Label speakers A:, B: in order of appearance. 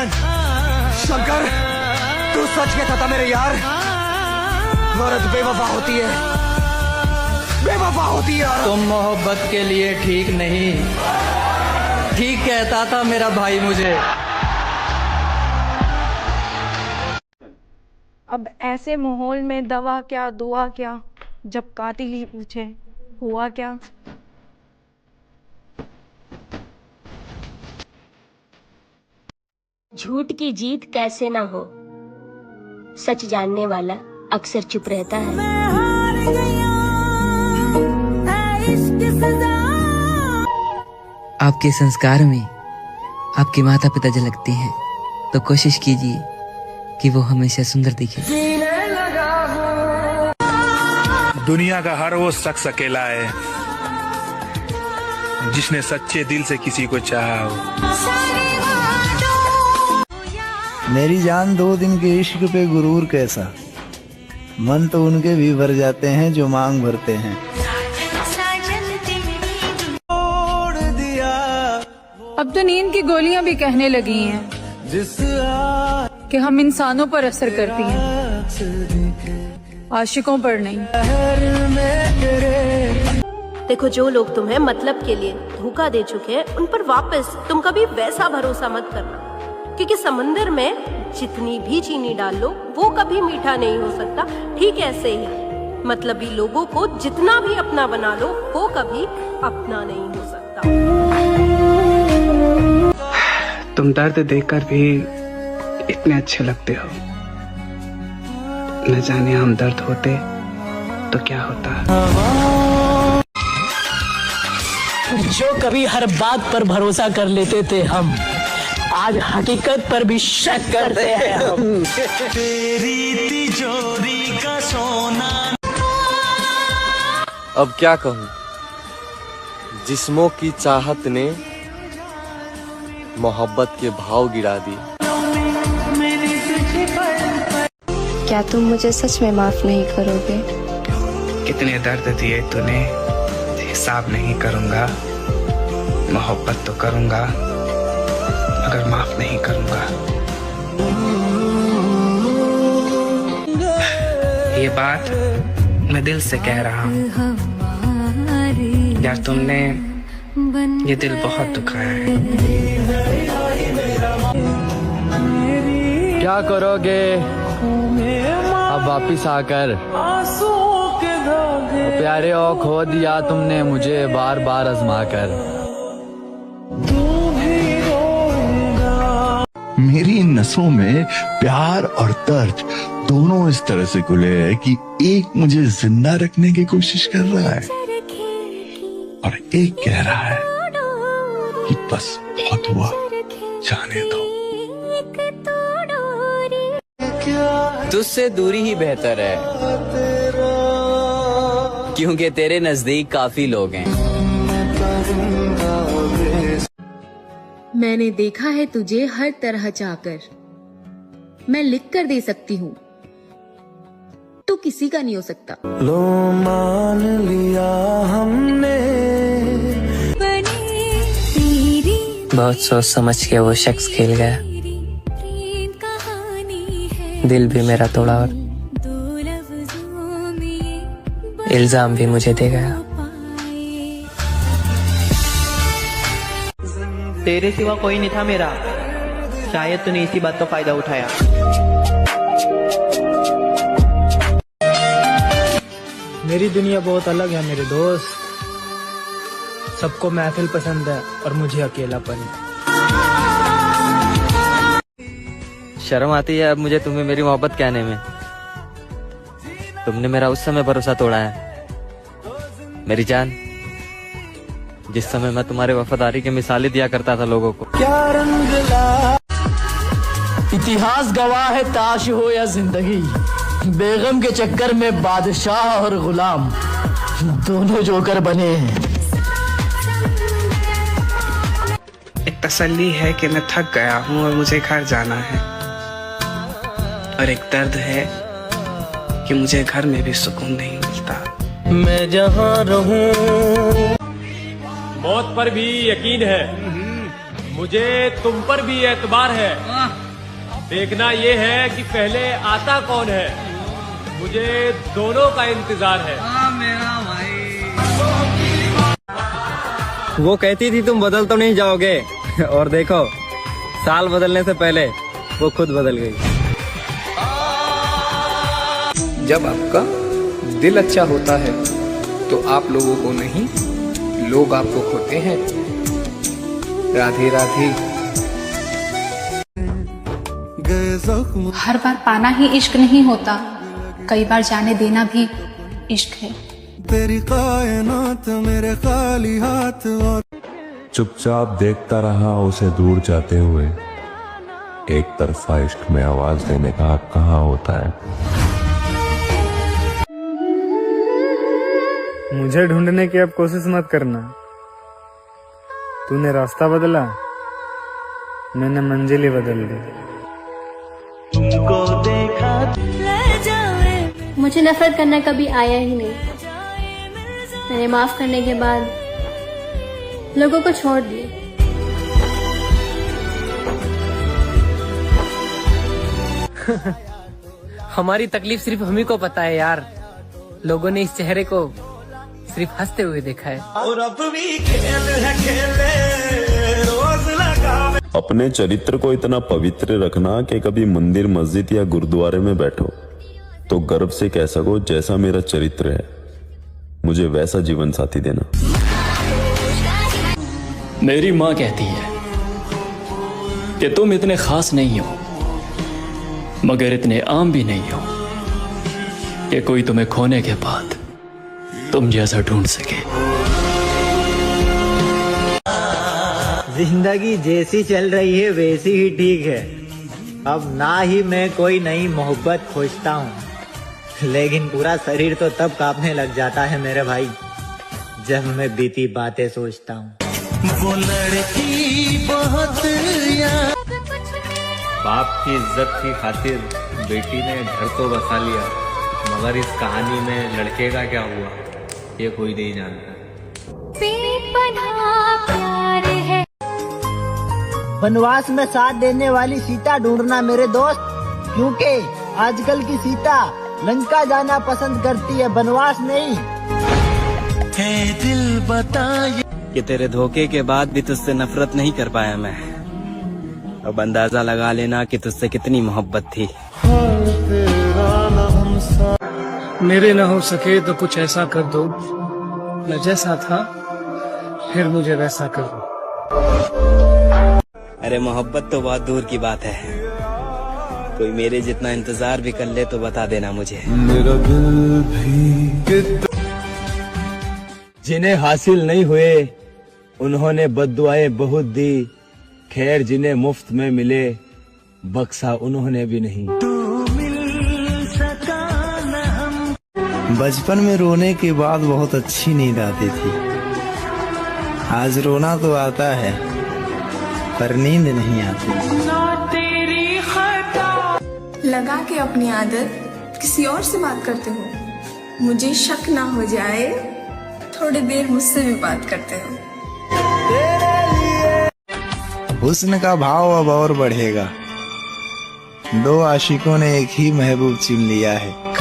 A: शंकर, तू सच कहता था मेरे यार, औरत बेवफा होती है, बेवफा होती है।
B: तुम मोहब्बत के लिए ठीक नहीं, ठीक कहता था मेरा भाई मुझे।
C: अब ऐसे माहौल में दवा क्या दुआ क्या, जब कातिल ही पूछे हुआ क्या।
D: झूठ की जीत कैसे ना हो, सच जानने वाला अक्सर चुप रहता है।
E: आपके संस्कार में आपके माता पिता झलकते हैं, तो कोशिश कीजिए कि वो हमेशा सुंदर दिखे।
F: दुनिया का हर वो शख्स अकेला है जिसने सच्चे दिल से किसी को चाहा हो।
G: मेरी जान 2 दिन के इश्क पे गुरूर कैसा, मन तो उनके भी भर जाते हैं जो मांग भरते हैं।
C: अब तो नींद की गोलियां भी कहने लगी हैं कि हम इंसानों पर असर करती हैं, आशिकों पर नहीं।
D: देखो, जो लोग तुम्हें मतलब के लिए धोखा दे चुके हैं, उन पर वापस तुम कभी वैसा भरोसा मत करना, क्योंकि समंदर में जितनी भी चीनी डाल लो वो कभी मीठा नहीं हो सकता। ठीक ऐसे ही मतलबी लोगों को जितना भी अपना बना लो वो कभी अपना नहीं हो सकता।
H: तुम दर्द देखकर भी इतने अच्छे लगते हो, न जाने हम दर्द होते तो क्या होता।
I: जो कभी हर बात पर भरोसा कर लेते थे हम, आज हकीकत पर भी शक करते हैं हम।
A: तेरी तिजोरी का सोना।
J: अब क्या कहूँ, जिस्मों की चाहत ने मोहब्बत के भाव गिरा दी।
K: क्या तुम मुझे सच में माफ नहीं करोगे?
H: कितने दर्द दिए तूने हिसाब नहीं करूंगा, मोहब्बत तो करूंगा मगर माफ नहीं करूंगा। ये बात मैं दिल से कह रहा हूँ यार, तुमने ये दिल बहुत दुखाया है।
B: क्या करोगे अब वापिस आकर, प्यारे ओ खो दिया तुमने मुझे बार बार आजमा कर।
L: मेरी नसों में प्यार और दर्द दोनों इस तरह से घुले हैं कि एक मुझे जिंदा रखने की कोशिश कर रहा है और एक कह रहा है कि बस बहुत हुआ, जाने दो।
E: तुझसे दूरी ही बेहतर है, क्योंकि तेरे नजदीक काफी लोग हैं।
M: मैंने देखा है तुझे हर तरह चाहकर, मैं लिख कर दे सकती हूँ, तू किसी का नहीं हो सकता।
A: लो मान लिया हमने।
E: बहुत सोच समझ के वो शख्स खेल गया, दिल भी मेरा तोड़ा और इल्जाम भी मुझे दे गया।
B: तेरे सिवा कोई नहीं था मेरा, शायद तूने इसी बात का फायदा उठाया। मेरी दुनिया बहुत अलग है मेरे दोस्त, सबको महफिल पसंद है और मुझे अकेलापन।
E: शर्म आती है अब मुझे तुम्हें मेरी मोहब्बत कहने में। तुमने मेरा उस समय भरोसा तोड़ा है मेरी जान, जिस समय मैं तुम्हारे वफादारी की मिसालें दिया करता था लोगों को।
A: क्या रंग ला।
I: इतिहास गवाह है, ताश हो या जिंदगी, बेगम के चक्कर में बादशाह और गुलाम दोनों जोकर बने हैं।
H: एक तसल्ली है कि मैं थक गया हूँ और मुझे घर जाना है, और एक दर्द है कि मुझे घर में भी सुकून नहीं मिलता।
A: मैं जहाँ रहूं।
N: मौत पर भी यकीन है, मुझे तुम पर भी एतबार है। देखना ये है कि पहले आता कौन है। मुझे दोनों का इंतजार है।
A: मेरा भाई।
E: वो कहती थी तुम बदल तो नहीं जाओगे, और देखो साल बदलने से पहले वो खुद बदल गई।
O: जब आपका दिल अच्छा होता है तो आप लोगों को नहीं, लोग आपको खोते हैं। राधे राधे।
P: हर बार पाना ही इश्क नहीं होता, कई बार जाने देना भी इश्क है।
Q: तेरी कायनात मेरे खाली हाथ और
L: चुपचाप देखता रहा उसे दूर जाते हुए। एक तरफा इश्क में आवाज देने का हक कहाँ होता है।
B: मुझे ढूंढने की अब कोशिश मत करना। तूने रास्ता बदला, मैंने मंजिल ही बदल दी।
R: तुमको देखा
K: मुझे नफरत करना कभी आया ही नहीं। मैंने माफ करने के बाद लोगों को छोड़ दिया।
S: हमारी तकलीफ सिर्फ हम ही को पता है यार। लोगों ने इस चेहरे को सिर्फ हंसते हुए देखा है।
R: और अब भी खेल है खेले रोज लगा।
T: अपने चरित्र को इतना पवित्र रखना कि कभी मंदिर मस्जिद या गुरुद्वारे में बैठो तो गर्व से कह सको जैसा मेरा चरित्र है मुझे वैसा जीवन साथी देना।
I: मेरी माँ कहती है कि तुम इतने खास नहीं हो, मगर इतने आम भी नहीं हो कि कोई तुम्हें खोने के बाद तुम जैसा ढूंढ सके।
U: जिंदगी जैसी चल रही है वैसी ही ठीक है। अब ना ही मैं कोई नई मोहब्बत खोजता हूँ, लेकिन पूरा शरीर तो तब कांपने लग जाता है मेरे भाई जब मैं बीती बातें सोचता हूँ।
R: वो लड़की बहुत याद।
N: बाप की इज्जत की खातिर बेटी ने घर तो बसा लिया, मगर इस कहानी में लड़के का क्या हुआ ये कोई नहीं जानता।
U: वनवास में साथ देने वाली सीता ढूंढना मेरे दोस्त, क्योंकि आजकल की सीता लंका जाना पसंद करती है, वनवास नहीं।
R: है दिल बताए
E: कि तेरे धोखे के बाद भी तुझसे नफरत नहीं कर पाया मैं। अब अंदाजा लगा लेना कि तुझसे कितनी मोहब्बत थी।
B: मेरे न हो सके तो कुछ ऐसा कर दो, मैं जैसा था फिर मुझे वैसा कर दो।
E: अरे मोहब्बत तो बहुत दूर की बात है, कोई मेरे जितना इंतजार भी कर ले तो बता देना मुझे।
Q: मेरा दिल भी
G: जिन्हें हासिल नहीं हुए उन्होंने बद्दुआएं बहुत दी, खैर जिन्हें मुफ्त में मिले बख्शा उन्होंने भी नहीं। बचपन में रोने के बाद बहुत अच्छी नींद आती थी, आज रोना तो आता है पर नींद नहीं आती।
V: लगा के अपनी आदत किसी और से बात करते हो, मुझे शक ना हो जाए थोड़ी देर मुझसे भी बात करते हो।
G: हुस्न का भाव अब और बढ़ेगा, दो आशिकों ने एक ही महबूब चुन लिया है।